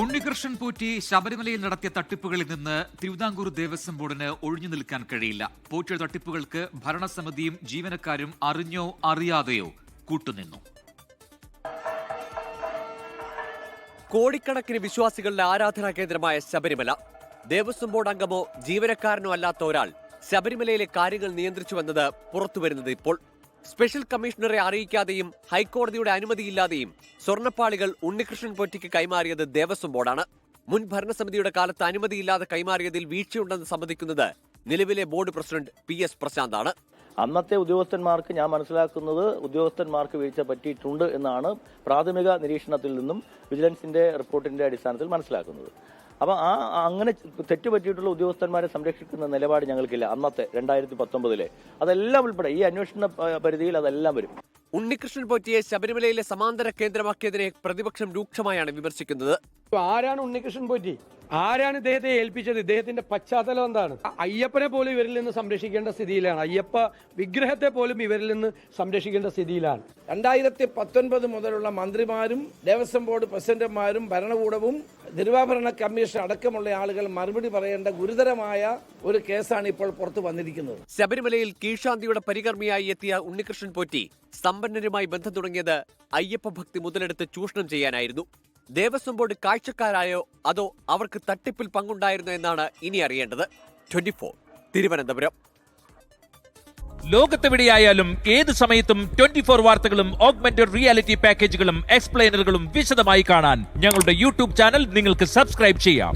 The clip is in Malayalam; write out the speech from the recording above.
ഉണ്ണികൃഷ്ണൻ പോറ്റി ശബരിമലയിൽ നടത്തിയ തട്ടിപ്പുകളിൽ നിന്ന് തിരുവിതാംകൂർ ദേവസ്വം ബോർഡിന് ഒഴിഞ്ഞു നിൽക്കാൻ കഴിയില്ല. പോറ്റിയുടെ തട്ടിപ്പുകൾക്ക് ഭരണസമിതിയും ജീവനക്കാരും അറിഞ്ഞോ അറിയാതെയോ കൂട്ടുനിന്നു. കോടിക്കണക്കിന് വിശ്വാസികളുടെ ആരാധനാ കേന്ദ്രമായ ശബരിമല ദേവസ്വം ബോർഡ് അംഗമോ ജീവനക്കാരനോ അല്ലാത്ത ഒരാൾ ശബരിമലയിലെ കാര്യങ്ങൾ നിയന്ത്രിച്ചുവെന്നത് പുറത്തുവരുന്നത് ഇപ്പോൾ. സ്പെഷ്യൽ കമ്മീഷണറെ അറിയിക്കാതെയും ഹൈക്കോടതിയുടെ അനുമതിയില്ലാതെയും സ്വർണ്ണപ്പാളികൾ ഉണ്ണികൃഷ്ണൻ പോറ്റിക്ക് കൈമാറിയത് ദേവസ്വം ബോർഡാണ്. മുൻ ഭരണസമിതിയുടെ കാലത്ത് അനുമതിയില്ലാതെ കൈമാറിയതിൽ വീഴ്ചയുണ്ടെന്ന് സമ്മതിക്കുന്നത് നിലവിലെ ബോർഡ് പ്രസിഡന്റ് PS പ്രശാന്താണ്. അന്നത്തെ ഉദ്യോഗസ്ഥന്മാർക്ക് ഞാൻ മനസ്സിലാക്കുന്നത് ഉദ്യോഗസ്ഥന്മാർക്ക് വീഴ്ച പറ്റിയിട്ടുണ്ട് എന്നാണ് പ്രാഥമിക നിരീക്ഷണത്തിൽ നിന്നും വിജിലൻസിന്റെ റിപ്പോർട്ടിന്റെ അടിസ്ഥാനത്തിൽ മനസ്സിലാക്കുന്നത്. അപ്പൊ അങ്ങനെ തെറ്റുപറ്റിയിട്ടുള്ള ഉദ്യോഗസ്ഥന്മാരെ സംരക്ഷിക്കുന്ന നിലപാട് ഞങ്ങൾക്കില്ല. അന്നത്തെ 2019 അതെല്ലാം ഉൾപ്പെടെ ഈ അന്വേഷണ പരിധിയിൽ അതെല്ലാം വരും. ഉണ്ണികൃഷ്ണൻ പോറ്റിയെ ശബരിമലയിലെ സമാന്തര കേന്ദ്രമാക്കിയതിനെ പ്രതിപക്ഷം രൂക്ഷമായാണ് വിമർശിക്കുന്നത്. ആരാണ് ഉണ്ണികൃഷ്ണൻ പോറ്റി? ആരാണ് ഇദ്ദേഹത്തെ ഏൽപ്പിച്ചത്? ഇദ്ദേഹത്തിന്റെ പശ്ചാത്തലം എന്താണ്? അയ്യപ്പനെ പോലും ഇവരിൽ നിന്ന് സംരക്ഷിക്കേണ്ട സ്ഥിതിയിലാണ്. അയ്യപ്പ വിഗ്രഹത്തെ പോലും ഇവരിൽ നിന്ന് സംരക്ഷിക്കേണ്ട സ്ഥിതിയിലാണ്. 2019 മുതലുള്ള മന്ത്രിമാരും ദേവസ്വം ബോർഡ് പ്രസിഡന്റുമാരും ഭരണകൂടവും തിരുവാഭരണ കമ്മീഷൻ അടക്കമുള്ള ആളുകൾ മറുപടി പറയേണ്ട ഗുരുതരമായ ഒരു കേസാണ് ഇപ്പോൾ പുറത്തു വന്നിരിക്കുന്നത്. ശബരിമലയിൽ കീഴ്ശാന്തിയുടെ പരികർമ്മിയായി എത്തിയ ഉണ്ണികൃഷ്ണൻ പോറ്റി സമ്പന്നരുമായി ബന്ധം തുടങ്ങിയത് അയ്യപ്പ ഭക്തി മുതലെടുത്ത് ചൂഷണം ചെയ്യാനായിരുന്നു. ദേവസ്വം ബോർഡ് കാഴ്ചക്കാരായോ അതോ അവർക്ക് തട്ടിപ്പിൽ പങ്കുണ്ടായിരുന്നോ എന്നാണ് ഇനി അറിയേണ്ടത്. 24 തിരുവനന്തപുരം. ലോകത്തെവിടെയായാലും ഏത് സമയത്തും 24 വാർത്തകളും ഓഗ്മെന്റഡ് റിയാലിറ്റി പാക്കേജുകളും എക്സ്പ്ലെയിനറുകളും വിശദമായി കാണാൻ ഞങ്ങളുടെ യൂട്യൂബ് ചാനൽ നിങ്ങൾക്ക് സബ്സ്ക്രൈബ് ചെയ്യാം.